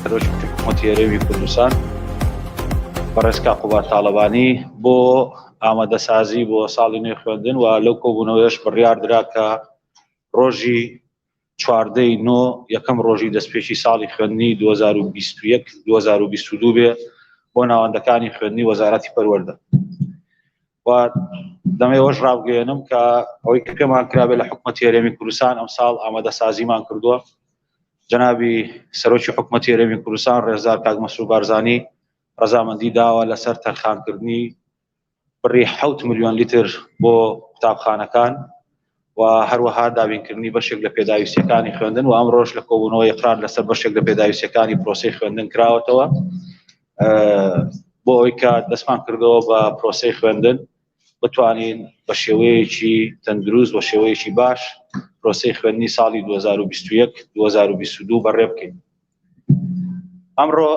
سەرۆکی حکوومەتی هەرێمی کوردستان بەڕێزکا قوبات تاڵەبانی بۆ ئامادەسازی بۆ ساڵی نوێی خوێندن و لەو کۆبوونەوەیش بڕیار درا کە ڕۆژی 14 نۆ یەکەم ڕۆژی دەستپێکی ساڵی خوێندنی 2021-2022 بێ بۆ ناوەندەکانی خوێندنی وەزارەتی پەروەردە. و دەمەوێش ڕابگەێنم کە ئەوەی کە پێمان کرابێ لە حکوومەتی هەرێمی کوردستان ئەمساڵ ئامادەسازیمان کردووە. جەنابی سەرۆکی حکوومەتی هەرێمی کوردستان ڕێزدار کاک مەسعود بارزانی ڕەزامەندی داوە لەسەر تەرخانکردنی بڕی 7 ملیۆن لیتر بۆ قوتابخانەکان و هەروەها دابینکردنی بەشێک لە پێداویستیەکانی خوێندن و ئەمڕۆژ لە کۆبوونەوە یەکران لەسەر بەشێک لە پێداویستیەکانی پرۆسەی خوێندن کراوەتەوە بۆ ئەوەی کە دەستمان کردەوە بە پرۆسەی خوێندن بتوانین بە شێوەیەکی تەندروست و شێوەیەکی باش پرۆسەی خوێندنی ساڵی 2021-2022 بەڕێ بکەین. ئەمڕۆ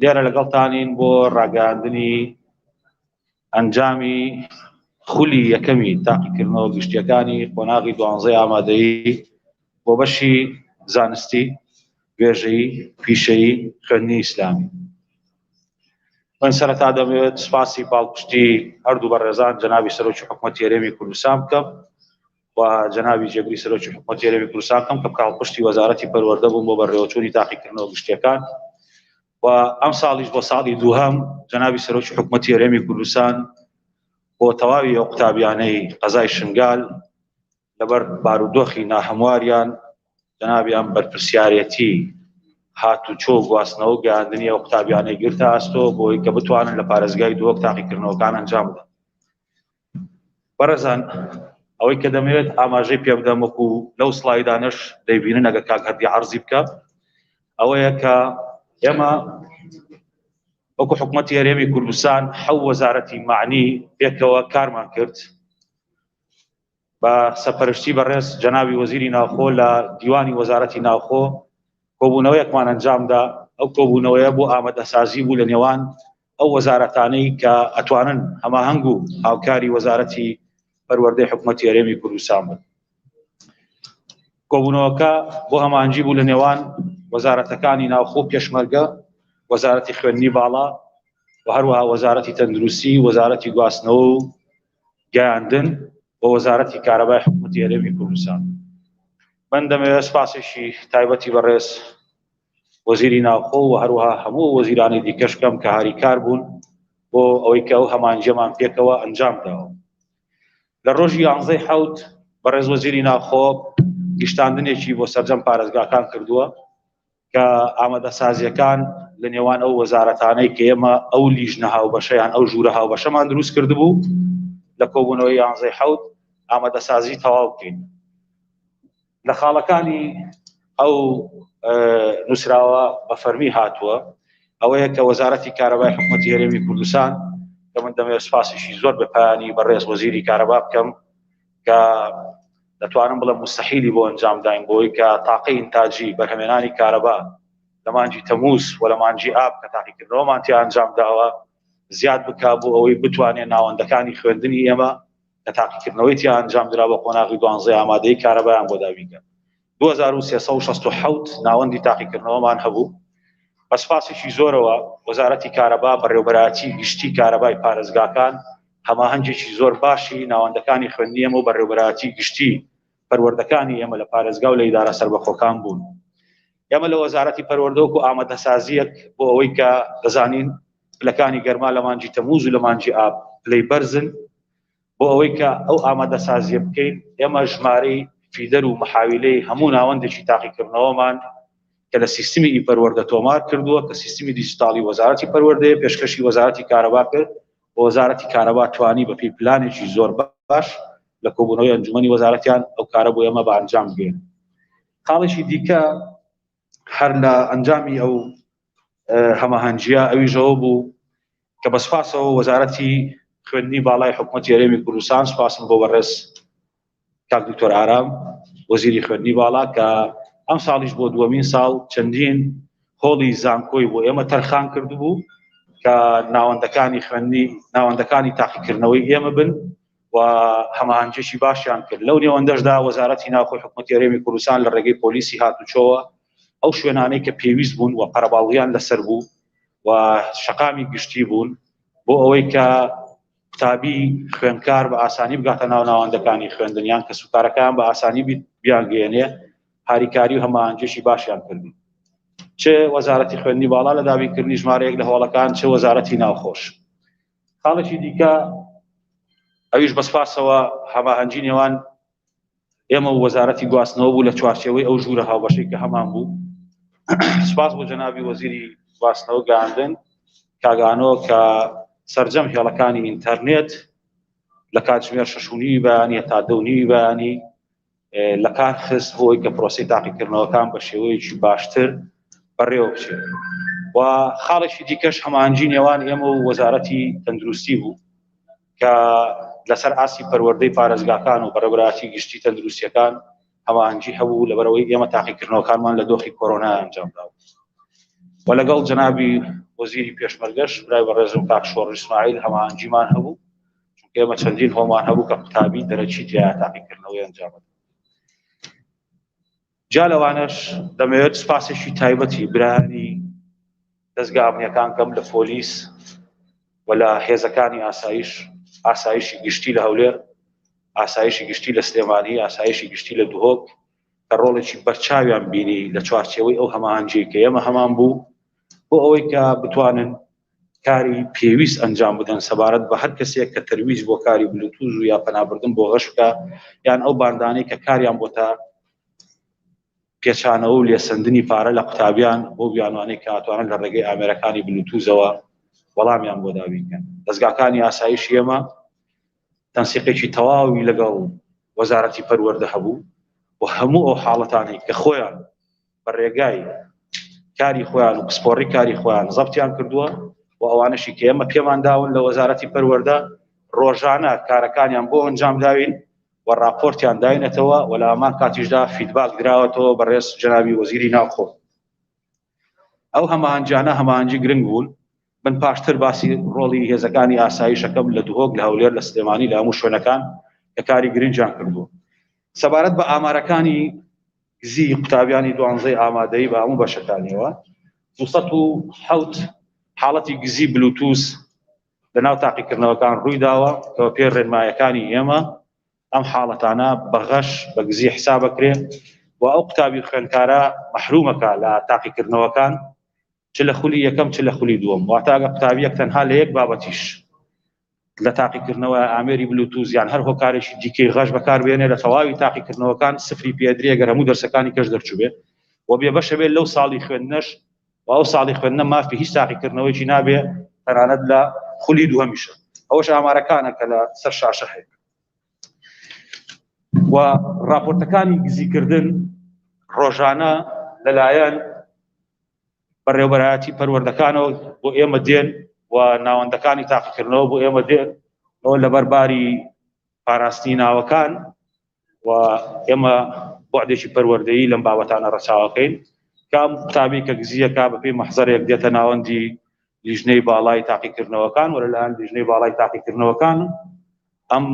لێرە لەگەڵتانین بۆ ڕاگەاندنی ئەنجامی خولی یەکەمی تاقیکردنەوە گشتیەکانی قۆناغی 12 ئامادەیی بۆ بەشی زانستی وێژەیی پیشەیی خوێندنی ئیسلامی. من سەرەتا دەمەوێت سپاسی باڵپشتی هەردوو بەڕێزان جەنابی سەرۆکی حکوومەتی هەرێمی کوردستان بکەم و جەنابی جێگری سەرۆکی حکوومەتی هەرێمی کوردستان بکەم کە باڵپشتی وەزارەتی پەروەردە بوون بۆ بەڕێوەچوونی تاقیکردنەوە گشتیەکان و ئەم ساڵیش بۆ ساڵی دووهەم جەنابی سەرۆکی حکوومەتی هەرێمی کوردستان بۆ تەواوی ئەو قوتابیانەی قەزای شنگال لەبەر بارودۆخی ناهەمواریان جەنابی ئەم بەرپرسیارەتی هاتوچۆ گواستنەوە و گەیاندنی ئەو قوتابیانەی گرتە ئاستۆ بۆی کە بتوانن لە پارێزگای دووەک تاقیکردنەوەکان ئەنجام بدەن. بەڕێزان ئەوەی کە دەمەوێت ئاماژەی پێ بدەم وەکو لەو سڵایدانەش دەیبینن ئەگە کاک هەردی عەرزی بکە ئەوەیە کە ئێمە وەکو حکوومەتی هەرێمی کوردستان 7 وەزارەتی معنی پێکەوە کارمان کرد بە سەرپەرشتی بەڕێز جەنابی وەزیری ناوخۆ لە دیوانی وەزارەتی ناوخۆ کۆبوونەوەیەکمان ئەنجامدا. ئەو کۆبوونەوەیە بۆ ئامادەسازی بوو لە نێوان ئەو وەزارەتانەی کە ئەتوانن هەماهەنگ و هاوکاری وەزارەتی پەروەردەی حکوومەتی هەرێمی کوردستان بن. کۆبوونەوەکە بۆ هەماهەنگی بوو لە نێوان وەزارەتەکانی ناوخۆ پێشمەرگە، وەزارەتی خوێندنی باڵا و هەروەها وەزارەتی تەندروستی، وەزارەتی گواستنەوە و گەیاندن و وەزارەتی کارەبای حکوومەتی هەرێمی کوردستان. من دەمەوێت سپاسێکی تایبەتی بەڕێز وەزیری ناوخۆ و هەروەها هەموو وەزیرانی دیکەش بکەم کە هاریکار بوون بۆ ئەوەی کە ئەو هەمانجەمان پێکەوە ئەنجام داوە. لە ڕۆژی 11 حەوت بەڕێز وەزیری ناوخۆ گشتاندنێکی بۆ سەرجەم پارێزگاکان کردووە کە ئامادەسازیەکان لە نێوان ئەو وەزارەتانەی کە ئێمە ئەو لیژنە هاوبەشەیان ئەو ژوورە هاوبەشەمان دروست کردبوو لە کۆبوونەوەی 11 حەوت ئامادەسازی تەواو بکەین. لە خاڵەکانی ئەو نووسراوە بە فەرمی هاتووە ئەوەیە کە وەزارەتی کارەبای حکوومەتی هەرێمی کوردستان کە من دەمەوێت سپاسێکی زۆر بەپایانی بەڕێز وەزیری کارەبا بکەم کە دەتوانم بڵێم مستەحیلی بۆ ئەنجام داین بۆی کە تاقەی ئینتاجی بەرهەمێنانی کارەبا لە مانگی تەمووز و لە مانگی ئاب کە تاقیکردنەوەمان تیا ئەنجام داوە زیاد بکا بۆ ئەوەی بتوانێت ناوەندەکانی خوێندنی ئێمە کە تاقیکردنەوەی تیا ئەنجام درا بە قۆناغی 12 ئامادەی کارەبایان بۆ دابینکە. 2367 ناوەندی تاقیکردنەوەمان هەبوو. بە سپاسێکی زۆرەوە وەزارەتی کارەبا بەڕێوەبەرایەتی گشتی کارەبای پارێزگاکان هەماهەنگێکی زۆر باشی ناوەندەکانی خوێندنی ئێمە و بەڕێوەبەرایەتی گشتی پەروەردەکانی ئێمە لە پارێزگا و لە ئیدارە سەربەخۆکان بوون. ئێمە لە وەزارەتی پەروەردە و ئامادەسازیەک بۆ ئەوەی کە دەزانین پلەکانی گەرما لە مانگی تەمووز و لە مانگی ئاب پلەی بەرزن بۆ ئەوەی کە ئەو ئامادەسازیە بکەین ئێمە ژمارەی فیدەر و مەحاویلەی هەموو ناوەندێکی تاقیکردنەوەمان کە لە سیستمی ئیپەروەردە تۆمار کردووە کە سیستمی دیجیتاڵی وەزارەتی پەروەردەیە پێشکەشی وەزارەتی کارەبا کرد و وەزارەتی کارەبا توانی بە پێی پلانێکی زۆر باش لە کۆبوونەوەی ئەنجومەنی وەزارەتیان ئەو کارە بۆ ئێمە بە ئەنجام بگەین. خاڵێکی دیکە هەر لە ئەنجامی ئەو هەماهەنگیە ئەویشەوە بوو کە بە سپاسەوە وەزارەتی خوێندنی باڵای حکوومەتی هەرێمی کوردستان سپاسم بۆ بەڕێز کاک دکتۆر ئارام وەزیری خوێندنی باڵا کە ئەم ساڵیش بۆ دووەمین ساڵ چەندین هۆڵی زانکۆی بۆ ئێمە تەرخان کردبوو کە ناوەندەکانی خوێندنی ناوەندەکانی تاقیکردنەوەی ئێمە بن و هەماهەنگێکی باشیان کرد. لەو نێوەندەشدا وەزارەتی ناوخۆی حکوومەتی هەرێمی کوردستان لە ڕێگەی پۆلیسی هاتوچۆوە ئەو شوێنانەی کە پێویست بوون و قەرەباڵغیان لەسەر بوو و شەقامی گشتی بوون بۆ ئەوەی کە قوتابی خوێندکار بە ئاسانی بگاتە ناو ناوەندەکانی خوێندنیان کە سوکارەکان بە ئاسانی بیانگەێنێ هاریکاری و هەماهەنگێشی باشیان کردی چه وەزارەتی خوێندنی باڵا لە دابینکردنی ژمارەیەک لە هۆڵەکان چه وەزارەتی ناوخۆش. خاڵێکی دیکە ئەویش بەسپاسەوە هەماهەنگی نێوان ئێمە و وەزارەتی گواستنەوە بوو لە چوارچێوەی ئەو ژوورە هاوبەشەی کە هەمان بوو. سپاس بۆ جەنابی وەزیری گواستنەوە گەیاندن کاگانۆ کە سەرجەم هێڵەکانی ئینتەرنێت لە کاتژمێر 6:30 بەیانی تا 2:30 بەیانی لە کار خست بۆی کە پرۆسەی تاقیکردنەوەکان بە شێوەیەکی باشتر بەڕێوە بچێت. و خاڵێکی دیکەش هەماهەنگی نێوان ئێمە و وەزارەتی تەندروستی بوو کە لەسەر ئاسی پەروەردەی پارێزگاکان و بەڕێوەبەرایەتی گشتی تەندروستیەکان هەماهەنگی هەبوو لەبەرەوەی ئێمە تاقیکردنەوەکانمان لە دۆخی کۆرۆنا ئەنجامدا و لەگەڵ جەنابی وەزیری پێشمەرگەش برای بەڕێزم کاک شۆڕ ئیسماعیل هەماهەنگیمان هەبوو چونکە ئێمە چەندین هۆمان هەبوو کە قوتابی دەرەچی تیا تاقیکردنەوەی ئەنجامدا. جا لەوانەش دەمەوێت سپاسێکی تایبەتی برانی دەستگا ئەمنیەکان کەم لە پۆلیس و لە هێزەکانی ئاسایشی گشتی لە هەولێر، ئاسایشی گشتی لە سلێمانی، ئاسایشی گشتی لە دوهۆک کە ڕۆڵێکی بەرچاویان بینی لە چوارچێوەی ئەو هەماهەنگیی کە ئێمە هەمان بوو بۆ ئەوەی کە بتوانن کاری پێویست ئەنجام بدەن سەبارەت بە هەر کەسێک کە تەرویج بۆ کاری بلوتوز و یا پەنابردن بۆ غەش بکە یان ئەو باندانەی کە کاریان بۆ تا پێچانەوە و لێسەندنی پارە لە قوتابیان بۆ بیانوانەی کە ئاتوانن لە ڕێگەی ئامێرەکانی بلوتوزەوە وەڵامیان بۆ دابینکەن. دەستگاکانی ئاسایشی ئێمە تەنسیقێکی تەواوی لەگەڵ وەزارەتی پەروەردە هەبوو و هەموو ئەو حاڵەتانی کە خۆیان بە ڕێگای کاری خۆیان و پسپۆڕی کاری خۆیان زەبتیان کردووە و ئەوانەشی کە ئێمە پێمان داون لە وەزارەتی پەروەردە ڕۆژانە کارەکانیان بۆ ئەنجام داوین و راپۆرتیان داینەتەوە و لە هەمان کاتیشدا فیدباک دراوەتەوە بەڕێز جەنابی وەزیری ناوخۆ. ئەو هەماهەنگیانە هەماهەنگی گرنگ بوون. من پاشتر باسی ڕۆڵی هێزەکانی ئاسایشەکەم لە دوهۆک لە هەولێر لە سلێمانی لە هەموو شوێنەکان کە کاری گرنگیان کردووە. سەبارەت بە ئامارەکانی گزی قوتابیانی 12 ئامادەیی بە هەموو بەشەکانیەوە 207 حاڵەتی گزی بلوتوس لەناو تاقیکردنەوەکان ڕووی داوە کە پێ ڕێنمایەکانی ئێمە ئەم حاڵەتانە بەغەش بە گزی حسابەکرێ و ئەو قوتابی خوێندکارە مەحرومەکە لە تاقیکردنەوەکان چ لە خولی یەکەم چ لە خولی دووەم. واتە ئەگە قوتابیەک تەنها لە یەک بابەتیش لە تاقیکردنەوە ئامێری بلوتوز یان هەر هۆکارێکی دیکەی غەش بەکاربێنێ لە تەواوی تاقیکردنەوەکان سفری پێدرێ گەر هەموو دەرسەکانی کەش دەرچوو بێ و بێبەشە بێت لەو ساڵی خوێندنەش و ئەو ساڵی خوێندنە مافی هیچ تاقیکردنەوەیکی نابێ تەنانەت لە خولی دووەمیشە. ئەوەش ئامارەکانە کە لە سەر شاشە هەیە. و راپۆرتەکانی گزیکردن ڕۆژانە لەلایەن بەڕێوەبەرایەتی پەروەردەکانەوە بۆ ئێمە دێن و ناوەندەکانی تاقیکردنەوە بۆ ئێمە دێن ئەوە لەبەرباری پاراستنی ناوەکان و ئێمە بۆعدێکی پەروەردەیی لەم بابەتانە ڕەچاوەکەین کام قوتابی کە گزیەکە بەپێی مەحزەرێک دێتە ناوەندی لیژنەی باڵای تاقیکردنەوەکان و لەلایەن لیژنەی باڵای تاقیکردنەوەکان ئەم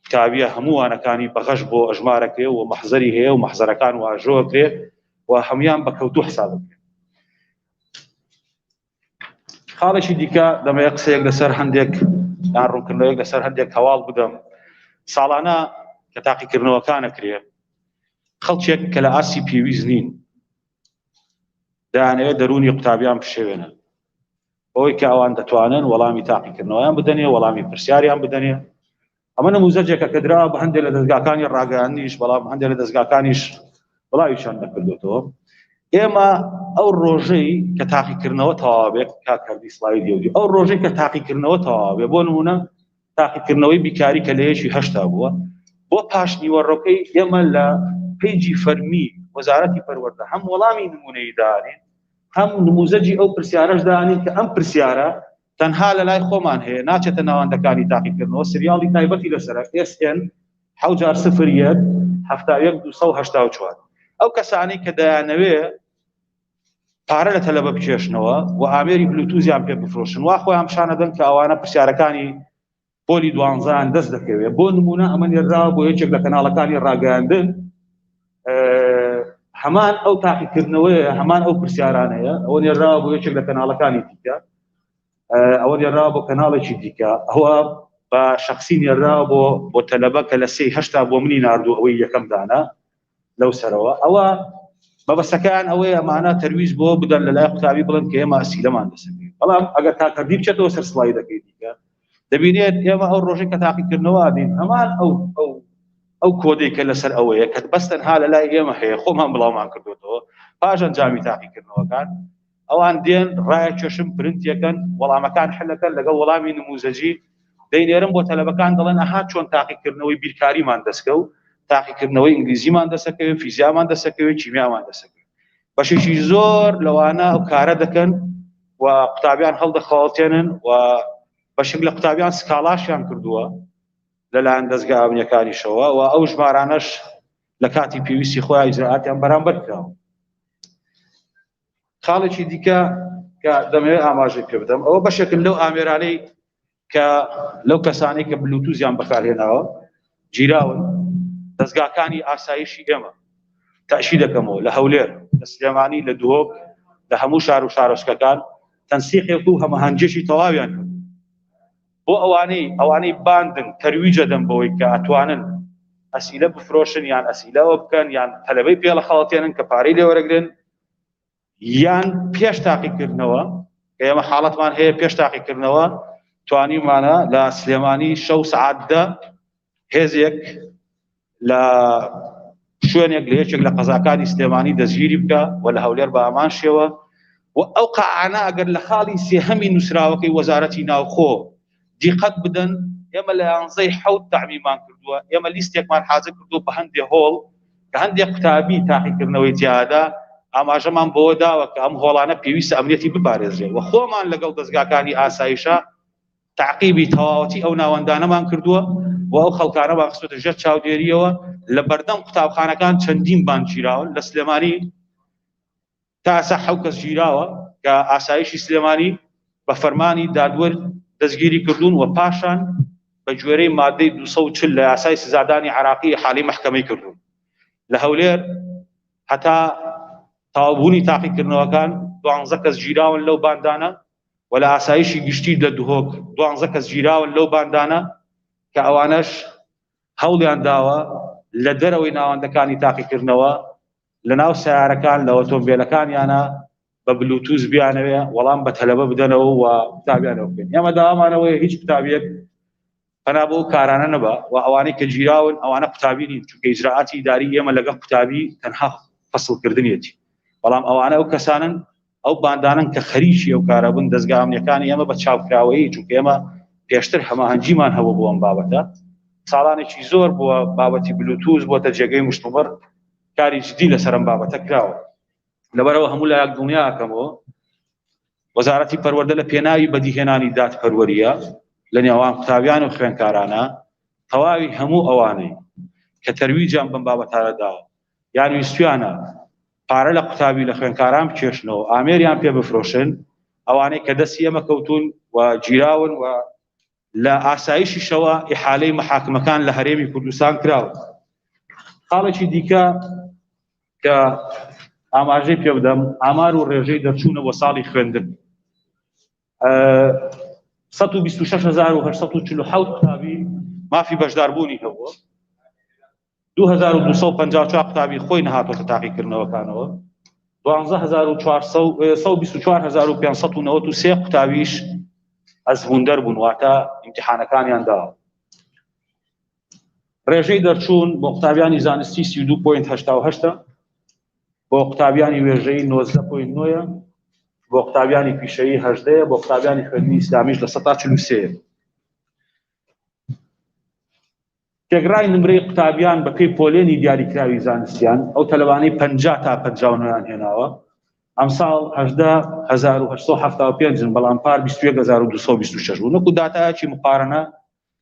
قوتابیە هەمووانەکانی بەغەش بۆ ئەژمارەکرێ و مەحزەری هەیە و مەحزەرەکان واژۆکرێ و هەمویان بە کەوتوو حسابەکرێ. خاڵێکی دیکە دەمەیە قسەیەک لەسەر هەندێک یان ڕوونکردنەوەیەک لەسەر هەندێک هەواڵ بدەم. ساڵانە کە تاقیکردنەوەکانەکرێ خەڵکێک کە لە ئاسی پێویست نین دەیانەوێت دەرونی قوتابیان بشێوێنن ئەوەی کە ئەوان دەتوانن وەڵامی تاقیکردنەوەیان بدەنێ وەڵامی پرسیاریان بدەنێ. ئەمە نموزەجێکە کە دراوە بە هەندێک لە دەستگاکانی ڕاگەیاندنیش بەڵام هەندێک لە دەستگاکانیش وڵاویشان نەکردوێتەوە. ئێمە ئەو ڕۆژەی کە تاقیکردنەوە تەواوێت کاکەردی سڵاوی دێودی ئەو ڕۆژەی کە تاقیکردنەوە تەواوێ بۆ نمونە تاقیکردنەوەی بیکاری کە لە 8 بووە بۆ پاش نیوەڕۆکەی ئێمە لە پیجی فەرمی وەزارەتی پەروەردە هەم وەڵامی نمونەی دانین هەم نموزەجی ئەو پرسیارەش دانین کە ئەم پرسیارە تەنها لە لای خۆمان هەیە ناچێتە ناوەندەکانی تاقیکردنەوە سریاڵی تایبەتی لەسەرە SN 741 71284 ئەو کەسانی کە دەیانەوێ پارە لە تەلەبە بکێشنەوە و ئامێری بلوتوزیان پێ بفرۆشن وا خۆیان پیشانەدەن کە ئەوانە پرسیارەکانی پۆلی 12 دەست دەکەوێت. بۆ نمونە ئەمە نێراوە بۆ یەکێک لە کەناڵەکانی ڕاگەیاندن هەمان ئەو تاقیکردنەوەیە هەمان ئەو پرسیارانەیە ئەوە نێراوە بۆ یەکێک لە کەناڵەکانی دیکە ئەوە نێراوە بۆ کەناڵێکی دیکە ئەوە بە شخصی نێراوە بۆ تەلەبە کە لە 3/8 بۆ منی ناردوو ئەوەی یەکەم دانا لەو سەرەوە ئەوە بەبەستەکان ئەوەیە ئەمانە تەرویز بۆ بدەن لە لای قوتابی بڵێن کە ئێمە ئەسیلەمان دەسەکەین بەڵام ئەگەر تاکردی بچێتەوە سەر سڵایدەکەی دیکە دەبینێت ئێمە ئەو ڕۆژێک کە تاقیکردنەوە دین هەمان ئەو کۆدەی کە لەسەر ئەوەیە کە بەستەنها لە لای ئێمە هەیە خۆمان بڵاومان کردوێتەوە پاش ئەنجامی تاقیکردنەوەکان ئەوان دێن ڕایە کێشم پرنتیەکەن وەڵامەکان حلەکەن لەگەڵ وەڵامی نموزەجی دەینێرن بۆ تەلەبەکان دەڵێن ئەها چۆن تاقیکردنەوەی بیرکاریمان دەستکە و تاقیکردنەوەی ئینگلیزیمان دەسەکەوێت فیزیامان دەسەکەوێت چیمیامان دەسەکەوێت بەشێکی زۆر لەوانە ئەو کارە دەکەن و قوتابیان هەڵدەخەڵەتێنن و بەشێک لە قوتابیان سکاڵاشیان کردووە لەلایەن دەستگا ئامنیەکانیشەوە و ئەو ژمارانەش لە کاتی پێویستی خۆیان ئیجراعاتیان بەرامبەر کراوە. خاڵێکی دیکە کە دەمەوێت ئاماژەی پێ بدەم ئەوە بەشێکن لەو ئامێرانەی کە لەو کەسانەی کە بلوتوزیان بەکارهێناوە گیراون دەستگاکانی ئاسایشی ئێمە تەشی دەکەمەوە لە هەولێر لە سلێمانی لە دووهۆک لە هەموو شار و شارۆچکەکان تەنسیقێک و هەمەهەنگێشی تەواویان کرد بۆ ئەوانەی باندن تەرویجە دەن بەوەی کە ئەتوانن ئەسیلە بفرۆشن یان ئەسیلەوە بکەن یان تەلەبەی پێڵە خەڵەتێنن کە پارەی لێ وەرەگرن یان پێش تاقیکردنەوە کە ئێمە حاڵەتمان هەیە پێش تاقیکردنەوە توانیمانە لە سلێمانی شەو سەعاتدا هێزێک لە شوێنێک لە یەکێک لە قەزاکانی سلێمانی دەستگیری بکە و لە هەولێر بە ئامان شێوە و ئەو قاعانە ئەگەر لە خاڵی سێهەمی نووسراوەکەی وەزارەتی ناوخۆ دیقەت بدەن ئێمە لە 11 تعمیمان کردووە ئێمە لیستێکمان حاضر کردووە بە هەندێک هۆڵ کە هەندێک قوتابی تاقیکردنەوەی تیادا ئاماژەمان بۆ داوە کە ئەم هۆڵانە پێویستە ئەمنیەتی بپارێزرێت و خۆمان لەگەڵ دەستگاکانی ئاسایشە تعقیبی تەواوەتی ئەو ناوەندانەمان کردووە و ئەو خەڵکانە باخستێتە ژێر چاودێریەوە لە بەردەم قوتابخانەکان چەندین بان گیراون لە سلێمانی تا ئێستا 7 کەس گیراوە کە ئاسایشی سلێمانی بە فەرمانی دادوەر دەستگیری کردوون و پاشان بە گوێرەی مادەی 240 لە یاسای سزادانی عراقی حالی مەحکەمەی کردوون لە هەولێر هەتا تاوابوونی تاقیکردنەوەکان 12 کەس گیراون لەو باندانە و لە ئاسایشی گشتی لە دووهۆک 12 کەس گیراون لەو باندانە کە ئەوانەش هەوڵیان داوە لە دەرەوەی ناوەندەکانی تاقیکردنەوە لە ناو سیارەکان لە ئۆتۆمبیلەکانیانە بە بلوتوز بیانەوێ وەڵام بە تەلەبە بدەنەوە و قوتابیانەوە بکەن ئێمە داوامانەوەی هیچ قوتابیەک پەنا بۆ کارانە نەبە و ئەوانەی کە گیراون ئەوانە قوتابی نین چونکە ئیجراعاتی ئیداری ئێمە لەگەڵ قوتابی تەنها فەسڵکردنیەتی بەڵام ئەوانە ئەو کەسانن ئەو باندانن کە خەریکی ئەو کارە بوون دەستگا ئەمنیەکانی ئێمە بە چاوکراوەیی چونکە ئێمە پێشتر هەماهەنگیمان هەبوو بۆ ئەم بابەتە ساڵانێکی زۆر بووە بابەتی بلوتوز بۆتە جێگەی مشتومڕ کاری جدی لەسەر ئەم بابەتە کراوە لەبەرەوە هەموو لایەک دڵنیا ئەکەمەوە وەزارەتی پەروەردە لە پێناوی بەدیهێنانی دادپەروەریە لە نێوان قوتابیان و خوێندکارانە تەواوی هەموو ئەوانەی کە تەرویجیان بەم بابەتانە داوە یان ویستویانە پارە لە قوتابی لە خوێندکاران بکێشنەوە ئامێریان پێ بفرۆشن ئەوانەی کە دەستی ئێمە کەوتون و گیراون و لە ئاسایشیشەوە ئیحالەی مەحاکمەکان لە هەرێمی کوردستان کراوە. خاڵێکی دیکە کە ئاماژەی پێ بدەم ئامار و ڕێژەی دەرچوونە بۆ ساڵی خوێندن 126847 قوتابی مافی بەشداربوونی هەبووە 2254 قوتابی خۆی نەهاتۆتە تاقیکردنەوەکانەوە 124593 قوتابیش ئەزموندەر بوون واتە ئیمتیحانەکانیان داوە. ڕێژەی دەرچوون بۆ قوتابیانی زانستی 32.88 بۆ قوتابیانی وێژەی 19.9 بۆ قوتابیانی پیشەیی 18 بۆ قوتابیانی خوێندنی ئیسلامیش لە 143. تێگرای نمرەی قوتابیان بە پێی پۆلێنی دیاریکراوی زانستیان ئەو تەلەبانەی 50 تا 59 هێناوە ئەم ساڵ 18875 بەڵام پار 21226 بوو. نەکو داتایەکی مقارنە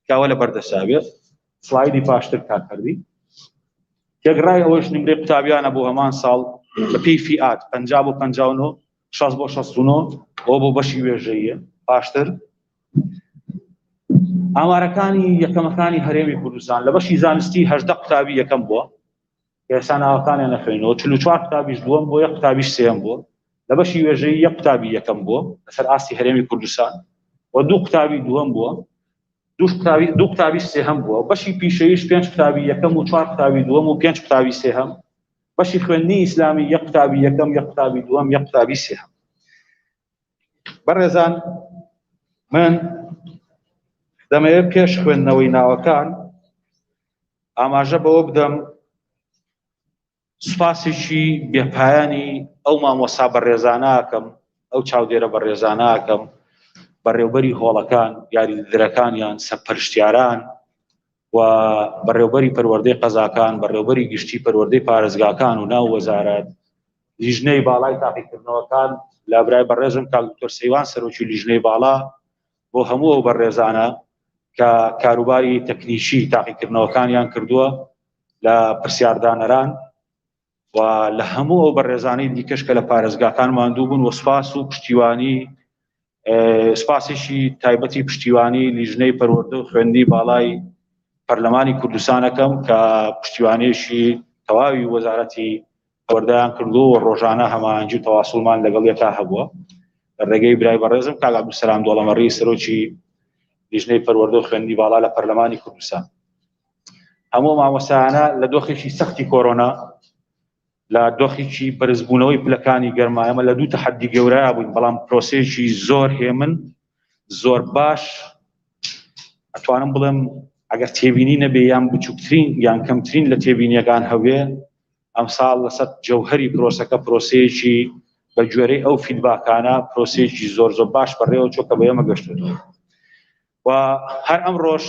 کاوە لە بەردەسابێت سلایدی پاشتر کارکردی. تێگرای ئەوەش نمرەی قوتابیانە بۆ هەمان ساڵ بە پێی فیئات 50 بۆ 59 60 بۆ 69 ئەوە بۆ بەشی وێژەیە پاشتر. ئامارەکانی یەکەمەکانی هەرێمی کوردستان لە بەشی زانستی 18 قوتابی یەکەم بووە ئێستا ناوەکانیان نەخوێنەوە 44 قوتابیش دووەم بۆ، یەک قوتابیش سێەم بووە. لە بەشی وێژەی یەک قوتابی یەکەم بووە لەسەر ئاستی هەرێمی کوردستان و دوو قوتابی دووەم بووە، دوو قوتابی سێهەم بووە. بەشی پیشەویش 5 قوتابی یەکەم و 4 قوتابی دووەم و 5 قوتابی سێهەم. بەشی خوێندنی ئیسلامی یەک قوتابی یەکەم، یەک قوتابی دووەم، یەک قوتابی سێهەم. بەڕێزان، من دەمەوێت پێش خوێندنەوەی ناوەکان ئاماژە بەوە بدەم سوپاسێکی بێپایانی ئەو مامۆستا بەڕێزانەکەم، ئەو چاودێرە بەڕێزانەکەم، بەڕێوەبەری هۆڵەکان، یاریدەرەکانیان، سەرپەرشتیاران و بەڕێوەبەری پەروەردەی قەزاکان، بەڕێوەبەری گشتی پەروەردەی پارێزگاکان و ناو وەزارەت، لیژنەی باڵای تاقیکردنەوەکان، لابرای بەڕێزم کاک دکتۆر سەیوان سەرۆکی لیژنەی باڵا، بۆ هەموو ئەو بەڕێزانە کە کاروباری تەکنیکی تاقیکردنەوەکانیان کردووە لە پرسیاردانەران و لە هەموو ئەو بەڕێزانەی دیکەش کە لە پارێزگاکان ماندوو بوون و سوپاس و پشتیوانی سوپاسێکی تایبەتی پشتیوانی لیژنەی پەروەردە و خوێندنی باڵای پەرلەمانی کوردستانەکەم کە پشتیوانێشی تەواوی وەزارەتی پەروەردەیان کردو و ڕۆژانە هەماهەنگی و تەواصولمان لەگەڵ یەکا هەبووە. لە ڕێگەی برای بەڕێزم کاک عەبدولسەلام دۆڵەمەڕی سەرۆکی لیژنەی پەروەردە و خوێندنی باڵا لە پەرلەمانی کوردستان. هەموو مامۆستایانە لە دۆخێکی سەختی کۆرۆنا، لە دۆخێکی بەرزبوونەوەی پلەکانی گەرما، ئێمە لە دوو تەحەدی گەورەیە بووین، بەڵام پرۆسەیەکی زۆر هێمن، زۆر باش، ئەتوانم بڵێم ئەگەر تێبینی نەبێ یان بچووکترین یان کەمترین لە تێبینیەکان هەبێ، ئەم ساڵ لەسەر جەوهەری پرۆسەکە پرۆسەیەکی بە گوێرەی ئەو فیدباکانە پرۆسەیەکی زۆر زۆر باش بەڕێوە چۆکە بە ئێمە گەشتووە. و هەر ئەمڕۆژ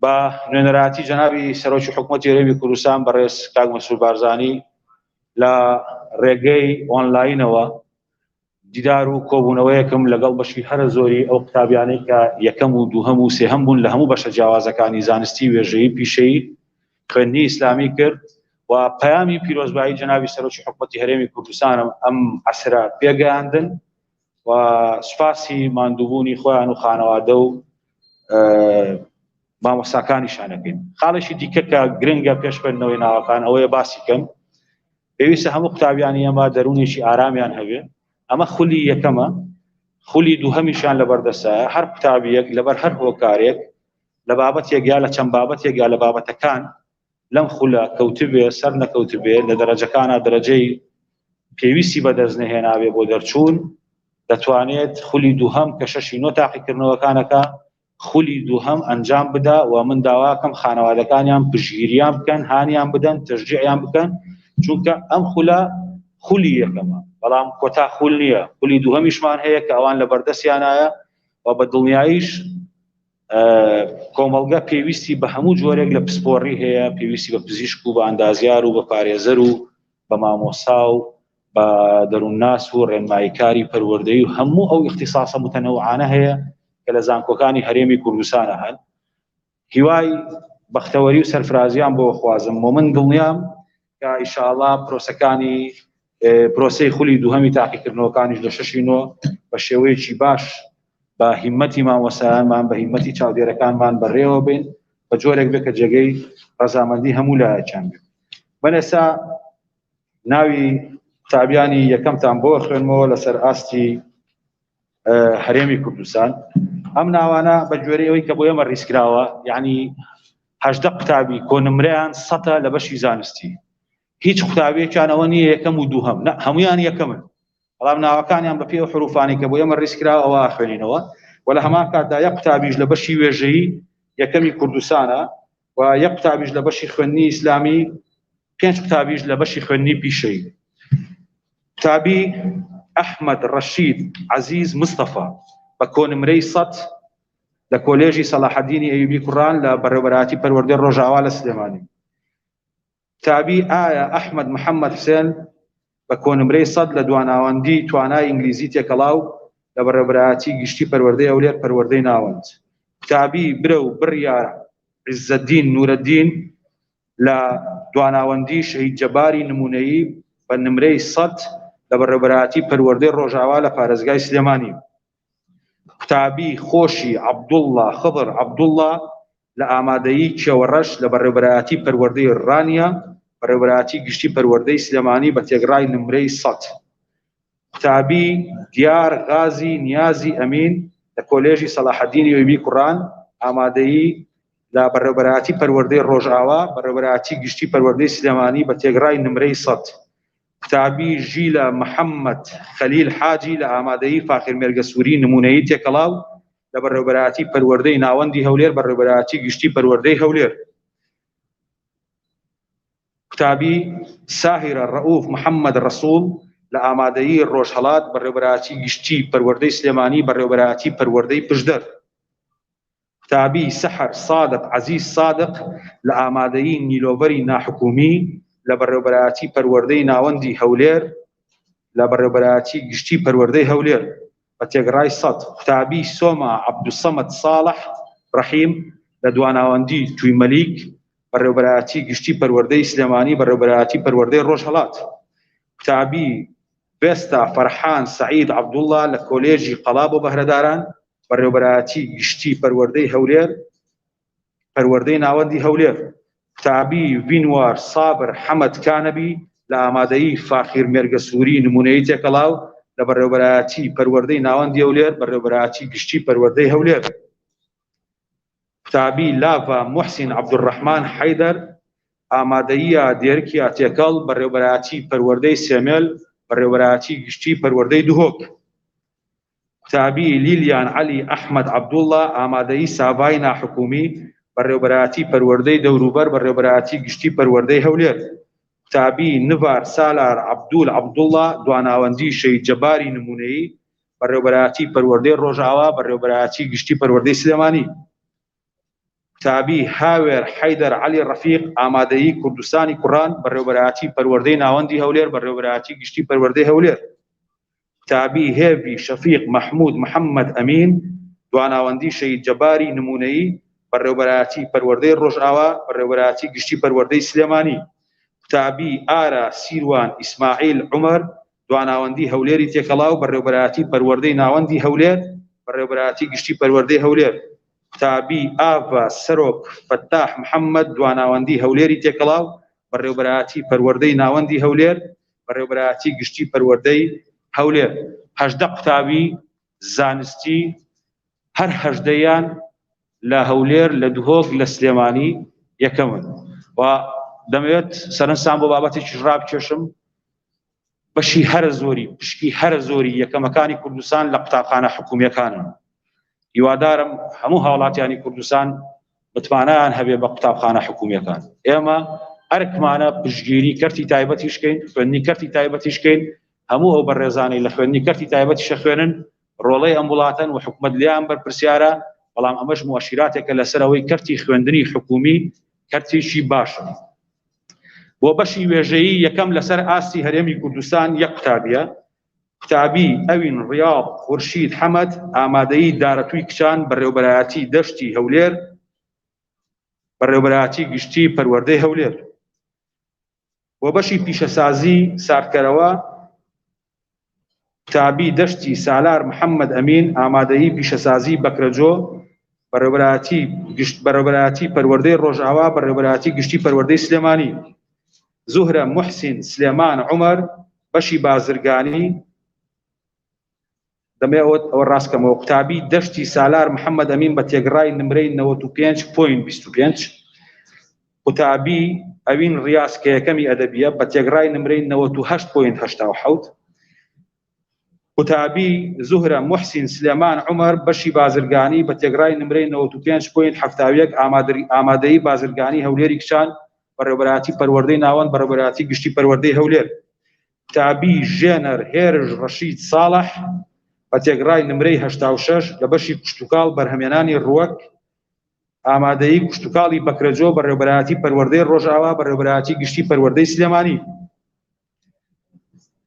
بە نوێنەرایەتی جەنابی سەرۆکی حکوومەتی هەرێمی کوردستان بەڕێز کاک مەسعود بارزانی لە ڕێگەی ئۆنلاینەوە دیدار و کۆبوونەوەیەکم لەگەڵ بەشی هەرە زۆری ئەو قوتابیانەی کە یەکەم و دووهەم و سێهەم بوون لە هەموو بەشە جیاوازەکانی زانستی وێژەیی پیشەیی خوێندنی ئیسلامی کرد و پەیامی پیرۆزبایی جەنابی سەرۆکی حکوومەتی هەرێمی کوردستانم ئەم عەسرە پێگەیاندن و سوپاسی ماندووبوونی خۆیان و خانەوادە و مامۆستاکانیشانەکەین. خاڵێکی دیکە کە گرنگە پێش خوێندنەوەی ناوەکان ئەوەیە باسی کەم، پێویستە هەموو قوتابیانی ئەمە دەروونێکی ئارامیان هەبێ. ئەمە خولی یەکەمە، خولی دووهەمیشیان لەبەردەستایە. هەر قوتابیەک لەبەر هەر هۆکارێک لە بابەتێک یا لە چەند بابەتێک یا لە بابەتەکان لەم خولە کەوتبێ سەر نەکەوتبێ لە دەرەجەکانە دەرەجەی پێویستی بەدەست نەهێنابێ بۆ دەرچوون، دەتوانێت خولی دووهەم کە شەشی نۆ تاقیکردنەوەکانەکە خولی دووهەم ئەنجام بدا و من داواکەم خانەوادەکانیان پشگیریان بکەن، هانیان بدەن، تەشجیعیان بکەن، چونکە ئەم خولە خولی یەکەمە بەڵام کۆتا خول نییە. خولی دووهەمیشمان هەیە کە ئەوان لەبەردەستیانایە و بە دڵنیاییش کۆمەڵگە پێویستی بە هەموو جۆرێک لە پسپۆڕی هەیە، پێویستی بە پزیشک و بە ئەندازیار و بە پارێزەر و بە مامۆستا و بە دەروونناس و ڕێنماییکاری پەروەردەیی و هەموو ئەو ئیختیساسە متەنەوعانە هەیە کە لە زانکۆکانی هەرێمی کوردستانە هەن. هیوای بەختەوەری و سەرفرازیان بۆ خوازم و من دڵنیام کە ئینشاءڵڵا پرۆسەکانی پرۆسەی خولی دووهەمی تاقیکردنەوەکانیش لە شەشی نۆ بە شێوەیەکی باش بە هیممەتی مامۆستایانمان بە هیممەتی چاودێرەکانمان بەڕێوە بین بە جۆرێک بێت کە جێگەی ڕەزامەندی هەموو لایەکیان بێت. من ئێستا ناوی قوتابیانی یەکەمتان بۆ خوێنمەوە لەسەر ئاستی هەرێمی کوردستان. ئەم ناوانە بە گوێرەی ئەوەی کە بۆ ئێمە ڕیسکراوە، یعنی 18 قوتابی کۆنمرەیان 100 لە بەشی زانستی، هیچ قوتابیەکیان ئەوە نییە یەکەم و دووهەم، هەمویان یەکەمن، بەڵام ناوەکانیان بە پێ حروفانی کە بۆ ئێمە ڕیسکراوە ئەوە خوێنینەوە و لە هەمان کاتدا یەک قوتابیش لە بەشی وێژەیی یەکەمی کوردستانە و یەک قوتابیش لە بەشی خوێندنی ئیسلامی، 5 قوتابیش لە بەشی خوێندنی پیشەیی. قوتابی ئەحمەد ڕەشید عەزیز مستەفا بە کۆنمرەی 100 لە کۆلێژی سەلاحەدینی ئەیوبی کوڕان لە بەڕێوەبەرایەتی پەروەردەی ڕۆژاوا لە سلێمانی. قوتابی ئایا ئەحمەد محەممەد حوسێن بە کۆنمرەی 100 لە دواناوەندی توانای ئینگلیزی تێکەڵاو لە بەڕێوەبەرایەتی گشتی پەروەردەی ئەولێر پەروەردەی ناوەند. قوتابی برە و بڕیار عیزەدین نورەدین لە دواناوەندی شەهید جەباری نمونەیی بە نمرەی 100 لە بەڕێوەبەرایەتی پەروەردەی ڕۆژاوا لە پارێزگای سلێمانی. قوتابی خۆشی عەبدوڵڵا خضر عەبدوڵڵا لە ئامادەیی کێوەڕەش لە بەڕێوەبەرایەتی پەروەردەی ڕانیا بەڕێوەبەرایەتی گشتی پەروەردەی سلێمانی بە تێگڕای نمرەی 100 قوتابی دیار غازی نیازی ئەمین لە کۆلێژی سەلاحەددینی ئەیوبی کوڕان ئامادەیی لە بەڕێوەبەرایەتی پەروەردەی ڕۆژئاوا بەڕێوەبەرایەتی گشتی پەروەردەی سلێمانی بە تێگڕای نمرەی 100 قوتابی ژیلە محەممەد خەلیل حاجی لە ئامادەیی فاخر مێرگە سووری نمونەیی تێکەڵاو لە بەڕێوەبەرایەتی پەروەردەی ناوەندی هەولێر بەڕێوەبەرایەتی گشتی پەروەردەی هەولێر قوتابی ساهرە ڕەئوف محەممەد ڕەسوڵ لە ئامادەیی ڕۆژهەڵات بەڕێوەبەرایەتی گشتی پەروەردەی سلێمانی بەڕێوەبەرایەتی پەروەردەی پشدەر قوتابی سەحر سادق عەزیز سادق لە ئامادەیی نیلۆبەری ناحکومی لە بەڕێوەبەرایەتی پەروەردەی ناوەندی هەولێر لە بەڕێوەبەرایەتی گشتی پەروەردەی هەولێر بە تێگڕای 100 قوتابی سۆما عەبدوسەمەد ساڵح ڕەحیم لە دواناوەندی توی مەلیک بەڕێوەبەرایەتی گشتی پەروەردەی سلێمانی بەڕێوەبەرایەتی پەروەردەی ڕۆژهەڵات قوتابی بێستا فەرحان سەعید عەبدوڵڵا لە کۆلێژی قەڵاب و بەهرەداران بەڕێوەبەرایەتی گشتی پەروەردەی هەولێر پەروەردەی ناوەندی هەولێر قوتابی ڤینوار سابر حەمەد کانەبی لە ئامادەیی فاخر مێرگە سووری نمونەیی تێکەڵاو لە بەڕێوەبەرایەتی پەروەردەی ناوەندی هەولێر بەڕێوەبەرایەتی گشتی پەروەردەی هەولێر قوتابی لاڤا موحسین عەبدوڕەحمان حەیدەر ئامادەییە دێرکیا تێکەڵ بەڕێوەبەرایەتی پەروەردەی سێمێل بەڕێوەبەرایەتی گشتی پەروەردەی دوهۆک قوتابی لیلیان عەلی ئەحمەد عەبدوڵڵا ئامادەیی ساڤای ناحکومی بەڕێوەبەرایەتی پەروەردەی دەوروبەر بەڕێوەبەرایەتی گشتی پەروەردەی هەولێر قوتابی نڤار سالار عەبدوول عەبدوڵڵا دواناوەندی شەید جەباری نمونەیی بەڕێوەبەرایەتی پەروەردەی ڕۆژئاوا بەڕێوەبەرایەتی گشتی پەروەردەی سلێمانی قوتابی هاوێر حەیدەر عەلی ڕەفیق ئامادەیی کوردستانی کوڕان بەڕێوەبەرایەتی پەروەردەی ناوەندی هەولێر بەڕێوەبەرایەتی گشتی پەروەردەی هەولێر قوتابی هێوی شەفیق مەحموود محەممەد ئەمین دواناوەندی شەید جەباری نمونەیی بەڕێوەبەرایەتی پەروەردەی ڕۆژئاوا بەڕێوەبەرایەتی گشتی پەروەردەی سلێمانی قوتابی ئارە سیروان ئیسماعیل عومەر دواناوەندی هەولێری تێکەڵاو بەڕێوەبەرایەتی پەروەردەی ناوەندی هەولێر بەڕێوەبەرایەتی گشتی پەروەردەی هەولێر قوتابی ئاڤا سەرۆک فەتاح محەممەد دواناوەندی هەولێری تێکەڵاو بەڕێوەبەرایەتی پەروەردەی ناوەندی هەولێر بەڕێوەبەرایەتی گشتی پەروەردەی هەولێر 18 قوتابی زانستی هەر 18یان لە هەولێر لە دوهۆک لە سلێمانی یەکەمن و دەمەوێت سەرنجام بۆ بابەتێکی ڕابکێشم بەشی هەرە زۆری پشکی هەرە زۆری یەکەمەکانی کوردستان لە قوتابخانە حکوومیەکانن هیوادارم هەموو هاوڵاتیانی کوردستان بتوانیان هەبێ بە قوتابخانە حکوومیەکان ئێمە ئەرکمانە پشتگیری کەرتی تایبەتیشکەین خوێندنی کەرتی تایبەتیشکەین هەموو ئەو بەڕێزانەی لە خوێندنی کەرتی تایبەتیشە خوێنن ڕۆڵەی ئەم وڵاتن و حکوومەت لیان بەرپرسیارە بەڵام ئەمەش مواشیراتێکە لەسەر ئەوەی کەرتی خوێندنی حکوومی کەرتێکی باشە بۆ بەشی وێژەیی یەکەم لەسەر ئاستی هەرێمی کوردستان یەک قوتابیە قوتابی ئەوین ڕیاض خورشید حەمەد ئامادەیی دارەتووی کچان بەڕێوەبەرایەتی دەشتی هەولێر بەڕێوەبەرایەتی گشتی پەروەردەی هەولێر بۆ بەشی پیشەسازی ساردکەرەوە قوتابی دەشتی سالار محەممەد ئەمین ئامادەیی پیشەسازی بەکرەجۆ بەڕێوەبەرایەتی پەروەردەی ڕۆژئاوا بەڕێوەبەرایەتی گشتی پەروەردەی سلێمانی زوهرە موحسین سلێمان عومەر بەشی بازرگانی دەمێ ئەوە ڕاستکەمەوە قوتابی دەشتی سالار محەممەد ئەمین بە تێگڕای نمرەی 95.25 قوتابی ئەوین ڕیاز کە یەکەمی ئەدەبیە بە تێگڕای نمرەی 98.87 قوتابی زوهرە موحسین سلێمان عومەر بەشی بازرگانی بە تێگڕای نمرەی 95.71 ئامادەیی بازرگانی هەولێری کچان بەڕێوەبەرایەتی پەروەردەی ناوەند بەڕێوەبەرایەتی گشتی پەروەردەی هەولێر قوتابی ژێنەر هێرش ڕەشید ساڵح بە تێگڕای نمرەی 86 لە بەشی کوشتوکاڵ بەرهەمێنانی ڕووەک ئامادەیی کوشتوکاڵی بەکرەجۆ بەڕێوەبەرایەتی پەروەردەی ڕۆژئاوا بەڕێوەبەرایەتی گشتی پەروەردەی سلێمانی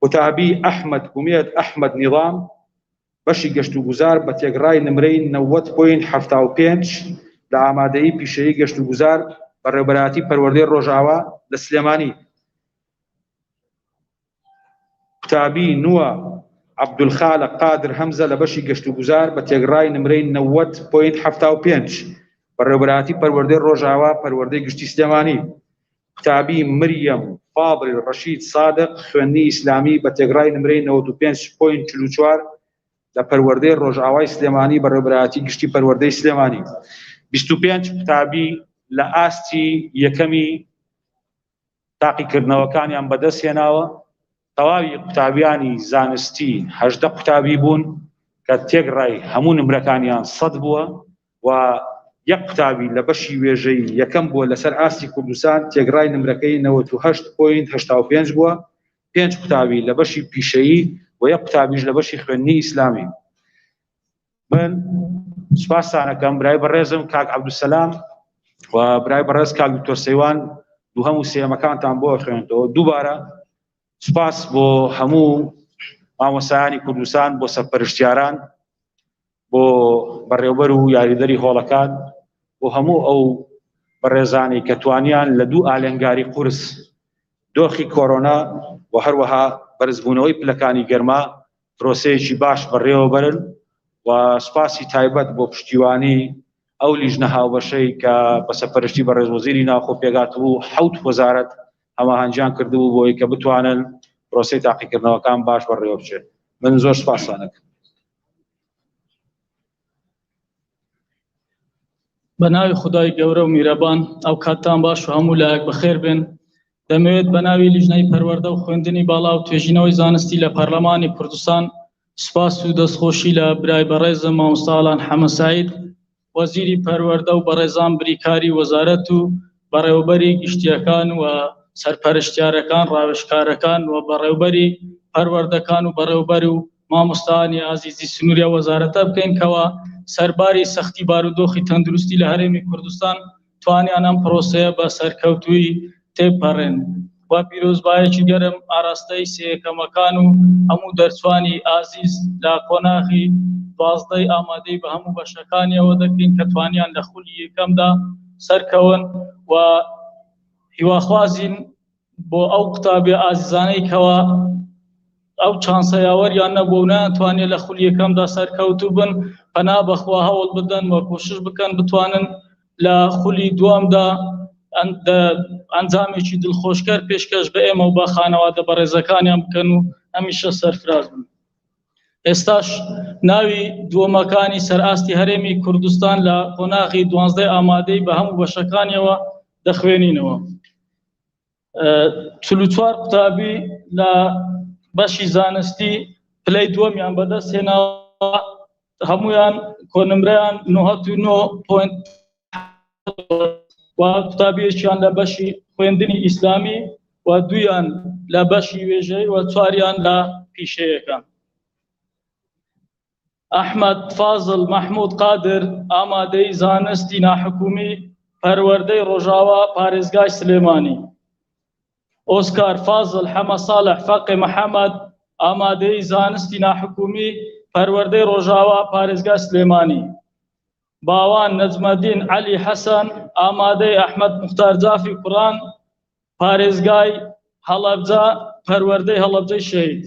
قوتابی ئەحمەد کومێد ئەحمەد نیظام بەشی گەشتوگوزار بە تێگڕای نمرەی 90.75 لە ئامادەیی پیشەیی گەشتوگوزار بەڕێوەبەرایەتی پەروەردەی ڕۆژئاوا لە سلێمانی قوتابی نووە عەبدولخالق قادر هەمزە لە بەشی گەشتوگوزار بە تێگڕای نمرەی 90.75 بەڕێوەبەرایەتی پەروەردەی ڕۆژئاوا پەروەردەی گشتی سلێمانی قوتابی مریەم فابر ڕەشید سادق خوێندنی ئیسلامی بە تێگڕای نمرەی 95.44 لە پەروەردەی ڕۆژئاوای سلێمانی بەڕێوەبەرایەتی گشتی پەروەردەی سلێمانی. 25 قوتابی لە ئاستی یەکەمی تاقیکردنەوەکانیان بەدەستهێناوە. تەواوی قوتابیانی زانستی 18 قوتابی بوون کە تێگڕای هەموو نمرەکانیان 100 بووە و یەک قوتابی لە بەشی وێژەی یەکەم بووە لەسەر ئاستی کوردستان تێگڕای نمرەکەی 98.85 بووە. 5 قوتابی لە بەشی پیشەیی و یەک قوتابیش لە بەشی خوێندنی ئیسلامی. من سوپاسان دەکەم برای بەڕێزم کاک عەبدولسەلام و برای بەڕێز کاک دکتۆر سەیوان دوو هەموو سێمەکانتان بۆ خوێنێتەوە. دووبارە سوپاس بۆ هەموو مامۆستایانی کوردستان، بۆ سەرپەرشتیاران، بۆ بەڕێوەبەر و یاریدەری هۆڵەکان، بۆ هەموو ئەو بەڕێزانی کە توانیان لە دوو ئالێنگاری قورس دۆخی کۆرۆنا و هەروەها بەرزبوونەوەی پلەکانی گەرما پرۆسەیەکی باش بەڕێوەبەرن و سوپاسی تایبەت بۆ پشتیوانی ئەو لیژنە هاوبەشەی کە بە سەرپەرشتی بەڕێز وەزیری ناوخۆ پێگاتبوو 7 وەزارەت هەماهەنگیان کردبوو بۆی کە بتوانن پرۆسەی تاقیکردنەوەکان باش بەڕێوە بچێت. من زۆر سوپاسان دەکەم. بەناوی خودای گەورە و میرەبان ئەو کاتتان باش و هەموو لایەک بەخێر بن. دەمەوێت بەناوی لیژنەی پەروەردە و خوێندنی باڵا و توێژینەوەی زانستی لە پەرلەمانی کوردستان سوپاس و دەستخۆشی لە برای بەڕێزم مامۆستاڵان حەمە سەعید وەزیری پەروەردە و بەڕێزان بریکاری وەزارەت و بەڕێوەبەری گشتیەکان و سەرپەرشتیارەکان ڕاوێژکارەکان و بەڕێوەبەری پەروەردەکان و بەڕێوەبەر و مامۆستایانی ئازیزی سنووریە وەزارەتە بکەین کەوە سەرباری سەختی بارودۆخی تەندروستی لە هەرێمی کوردستان توانیان ئەم پرۆسەیە بە سەرکەوتووی تێپەڕێن. و پیرۆزبایەکی گەرم ئاراستەی سێیەکەمەکان و هەموو دەرچوانی ئازیز لە قۆناغی 12 ئامادەی بە هەموو بەشەکانیەوە دەکەین کە توانیان لە خولی یەکەمدا سەرکەون و هیواخوازین بۆ ئەو قوتابی ئازیزانەی کەوە ئەو چانسەیاوەریان نەبوو و ناتوانێت لە خولی یەکەمدا سەرکەوتوو بن پەنا بەخوا هەوڵ بدەن و کۆشش بکەن بتوانن لە خولی دووەمدا ئەنجامێکی دڵخۆشکەر پێشکەش بە ئێمە و بە خانەوادە بەڕێزەکانیان بکەن و هەمیشە سەرفراز بن. ئێستاش ناوی دووەمەکانی سەرئاستی هەرێمی کوردستان لە قۆناغی 12 ئامادەی بە هەموو بەشەکانیەوە دەخوێنینەوە. 44 قوتابی لە بەشی زانستی پلەی دووەمیان بەدەستهێناوە، هەمویان کۆنمرەیان 99 و قوتابیەکیان لە بەشی خوێندنی ئیسلامی و دویان لە بەشی وێژەی و چواریان لە پیشەیەکان. ئەحمەد فازڵ مەحموود قادر ئامادەی زانستی ناحکومی پەروەردەی ڕۆژاوا پارێزگای سلێمانی. ئۆسکار فازڵ حەمە ساڵح فەقی محەممەد ئامادەی زانستی ناحکومی پەروەردەی ڕۆژاوا پارێزگای سلێمانی. باوان نەجمەدین عەلی حەسەن ئامادەی ئەحمەد موختار جافی کوڕان پارێزگای هەڵەبجە پەروەردەی هەڵەبجەی شەهید.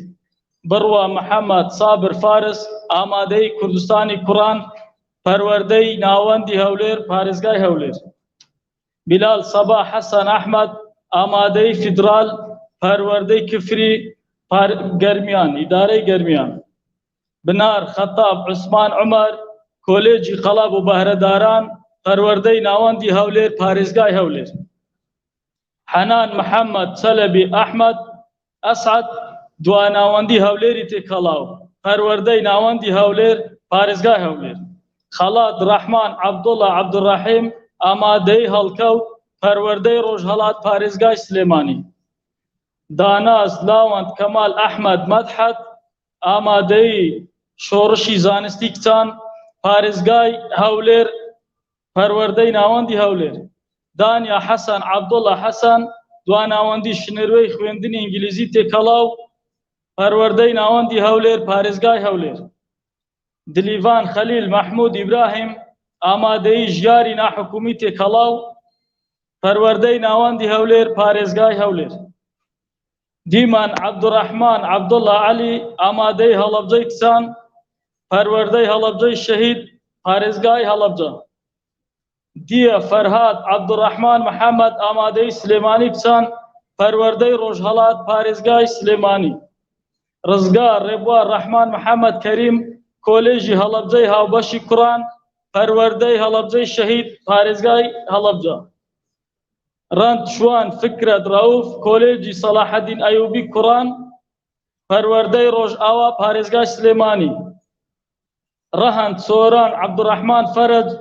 بڕوا محەممەد سابر فارس ئامادەی کوردستانی کوڕان پەروەردەی ناوەندی هەولێر پارێزگای هەولێر. بیلال سەبا حەسەن ئەحمەد ئامادەی فیدرال پەروەردەی کفری گەرمیان ئیدارەی گەرمیان. بنار خەتاب عوسمان عومەر کۆلێجی قەڵەب و بەهرەداران پەروەردەی ناوەندی هەولێر پارێزگای هەولێر. حەنان محەممەد چەلەبی ئەحمەد ئەسعەد دواناوەندی هەولێری تێکەڵاو پەروەردەی ناوەندی هەولێر پارێزگای هەولێر. خەڵات ڕەحمان عەبدوڵڵا عەبدوڕەحیم ئامادەی هەڵکەوت پەروەردەی ڕۆژهەڵات پارێزگای سلێمانی. داناز لاوەند کەمال ئەحمەد مەدحەت ئامادەی شۆڕشی زانستی کچان پارێزگای هەولێر پەروەردەی ناوەندی هەولێر. دانیا حەسەن عەبدوڵڵا حەسەن دواناوەندی شنەروەی خوێندنی ئینگلیزی تێکەڵاو پەروەردەی ناوەندی هەولێر پارێزگای هەولێر. دلیڤان خەلیل مەحموود ئیبراهیم ئامادەی ژیاری ناحکومی تێکەڵاو پەروەردەی ناوەندی هەولێر پارێزگای هەولێر. دیمان عەبدوڕەحمان عەبدوڵڵا عەلی ئامادەی هەڵەبجەی کچان پەروەردەی هەڵەبجەی شەهید پارێزگای هەڵەبجە. ديا فرهاد عبد الرحمن محمد آمادي سليماني بسان پروردي روجهلات پاريزگاي سليماني رزقار ربوار رحمن محمد كريم كوليجي هلبجي هاوبشي قرآن پروردي هلبجي شهيد پاريزگاي هلبجا رانت شوان فكرة رؤوف كوليجي صلاح الدين أيوبي قرآن پروردي روج آوا پاريزگاي سليماني رهند سوران عبد الرحمن فرج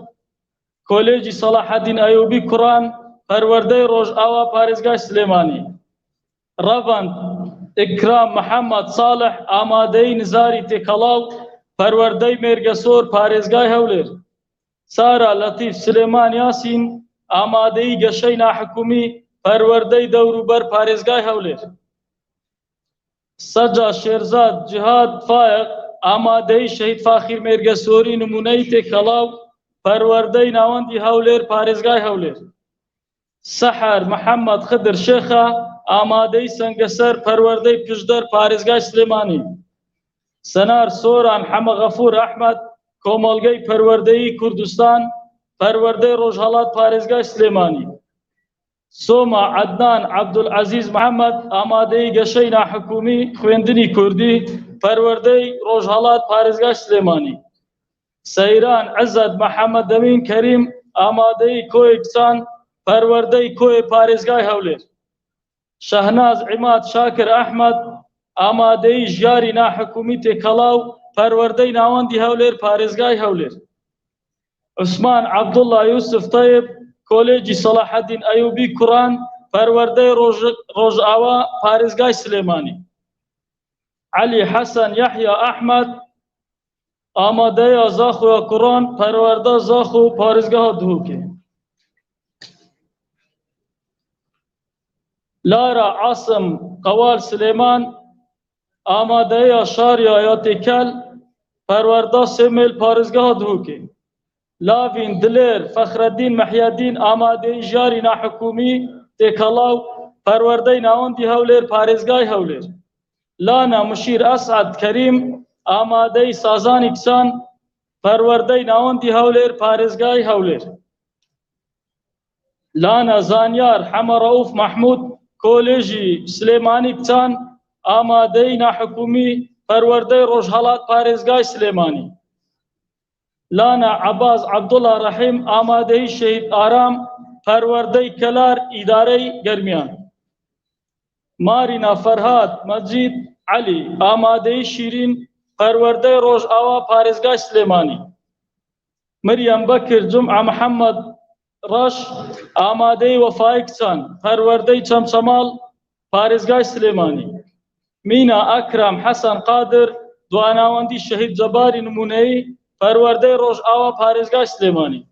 كوليجي صلاح الدين أيوبي قرآن پروردي روج آوا پاريزگاي سليماني رفند إكرام محمد صالح آمادي نزاري تكلاو پروردي ميرگسور پاريزگاي هولير سارة لطيف سليمان ياسين آمادي گشينا حكومي پروردي دوروبر پاريزگاي هولير سجا شيرزاد جهاد فائق آمادي شهيد فاخر ميرگسوري نموني تكلاو پروردي ناوندي هولير پاريزگاي هولير سحر محمد خضر شيخة آمادي سنگسر پروردي پشدر پاريزگاي سليماني سنار سوران حما غفور احمد کومالگي پروردي كردستان پروردي روجهلات پاريزگاي سليماني سوما عدنان عبدالعزيز محمد آمادي گشينا حكومي خويندني كردي پروردي روجهلات پاريزگاي سليماني سيران عزت محمد امين كريم آمادي كويكسان پروردي كوي پاريزگاي هولير شهناز عماد شاكر احمد آمادي جاري نا حكومي تكلاو پروردي ناوندي هولير پاريزگاي هولير عثمان عبد الله يوسف طيب كوليجي صلاح الدين أيوبي قرآن پروردي روج آوا پاريزگاي سليماني علي حسن يحيى أحمد آماده زاخو قرآن پرورده زاخو پاريزگاه دهوكي لارا عاصم قوال سليمان آماده شاريا ياتيكال پرورده سميل پاريزگاه دهوكي لاوين دلير فخر الدين محي الدين آماده جاري نا حكومي تكلاو پرورده ناوندي هولير پاريزگاه هولير لانا مشير أسعد كريم آماده سازان اكسان پرورده ناوندي هولير پاريزگاي هولير لانا زانيار حما رؤوف محمود كوليجي سليماني اكسان آماده نا حكومي پرورده روجهلات پاريزگاي سليماني لانا عباس عبدالله رحيم آماده شهيد آرام پرورده كلار إداري گرميان مارينا فرهاد مجيد علي آماده شيرين پرورده روج آوا پاريزگاي سليماني مريم بكر جمعة محمد رش آماده وفايكسان پرورده چمچمال پاريزگاي سليماني مينا أكرم حسن قادر دواناوندي شهيد جباري نمونهي پرورده روج آوا پاريزگاي سليماني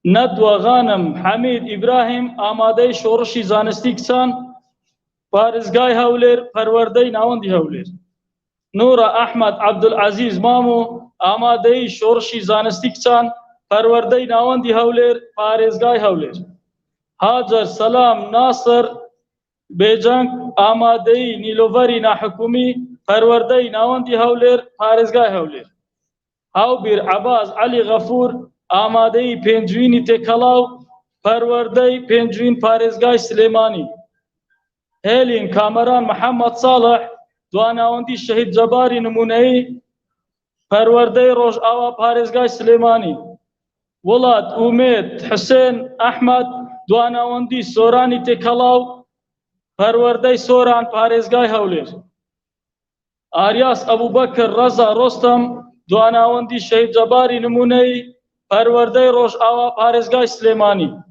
ندوة غانم حميد إبراهيم آماده شورشي زانستيكسان پاريزگاي هولير پرورده ناوندي هولير نورا أحمد عبدالعزيز مامو آماده شورشي زانستيكسان پرورده ناوندي هولير پاريزگاي هولير هاجر سلام ناصر بيجانگ آماده نيلووري نا حكومي پرورده ناوندي هولير پاريزگاي هولير هاوبير عباس علي غفور آماده پنجويني تكلاو پرورده پنجوين پاريزگاي سليماني هيلين كامران محمد صالح دواناوندي شهيد جباري نمونهي پرورده روج آوا پاريزگاي سليماني ولاد أميد حسين أحمد دواناوندي سوراني تكلاو پرورده سوران پاريزگاي هولير آرياس أبو بكر رضا رستم دواناوندي شهيد جباري نمونهي پرورده روج آوا پاريزگاي سليماني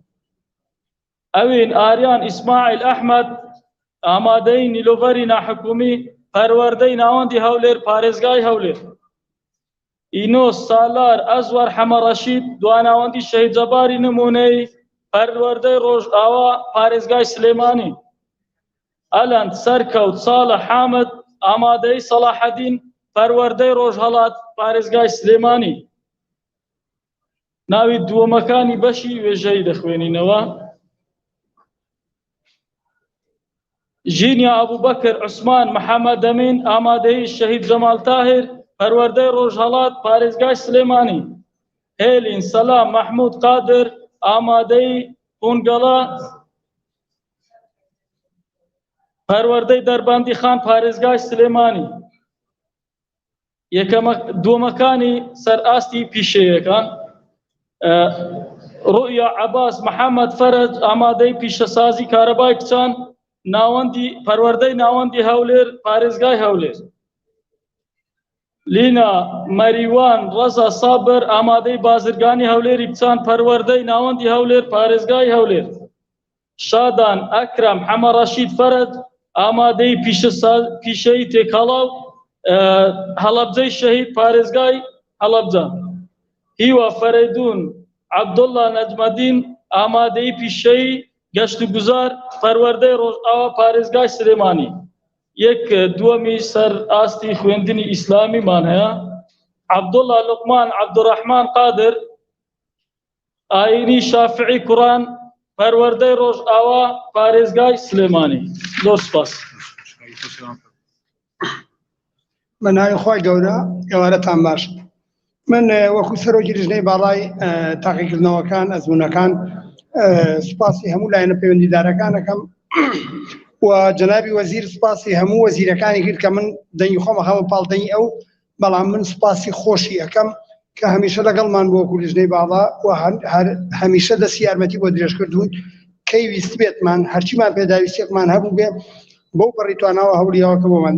اوين آريان إسماعيل أحمد آماده نيلووري نا حكومي پرورده ناوندي هولير پاريزگاي هولير إينوس سالار أزور حما رشيد دواناوندي شهيد جباري نمونهي پرورده روج آوا پاريزگاي سليماني ألند سركوت صالح حامد آماده صلاح الدين پرورده روجهلات پاريزگاي سليماني ناوي دو مكاني بشي وجهي دخويني نوا جينيا أبو بكر عثمان محمد أمين آماده الشهيد جمال طاهر پرورده روجهلات پاريزگاي سليماني هيلين سلام محمود قادر ئامادەی بوونگەڵە پەروەردەی دەرباندی خان پارێزگای سلێمانی دووەمەکانی سەرئاستی پیشەیەکان ڕوئیا عەباس محەممەد فەرەج ئامادەی پیشەسازی کارەبای کچان ناوەندی پەروەردەی ناوەندی هەولێر پارێزگای هەولێر لینا مەریوان ڕەزا سابر ئامادەی بازرگانی هەولێری بچان پەروەردەی ناوەندی هەولێر پارێزگای هەولێر شادان ئەکرەم حەمەڕەشید فەرەج ئامادەی پیشەی تێکەڵاو هەڵەبجەی شەهید پارێزگای هەڵەبجە هیوا فەرەیدون عەبدوڵڵا نەجمەدین ئامادەی پیشەی گەشت و گوزار پەروەردەی ڕۆژئاوا پارێزگای سلێمانی دووەمی سەر ئاستی خوێندنی ئیسلامیمان هەیە عەبدوڵڵا لوقمان عەبدوڕەحمان قادر ئایینی شافعی کوڕان پەروەردەی ڕۆژئاوا پارێزگای سلێمانی. زۆر سوپاس. بە ناوی خۆی گەورە ئێوارەتان باش. من وەکو سەرۆکی لژنەی باڵای تاقیکردنەوەکان ئەزموونەکان سوپاسی هەموو لایەنە پەیوەندیدارەکان دەکەم و جەنابی وەزیر سوپاسی هەموو وەزیرەکانی کرد کە من دەنگی خۆمە خەمە پاڵدەنگی ئەو بەڵام من سوپاسی خۆشی ئەەکەم کە هەمیشە لەگەڵمان بۆ وەکو لژنەی باڵا و هەمیشە دەستی یارمەتی بۆ درێژکردوون کەی ویست بێتمان هەرچیمان پێداویستێکمان هەبوو بێ بەو پەڕی تواناوە هەوڵیەوە کە بۆمان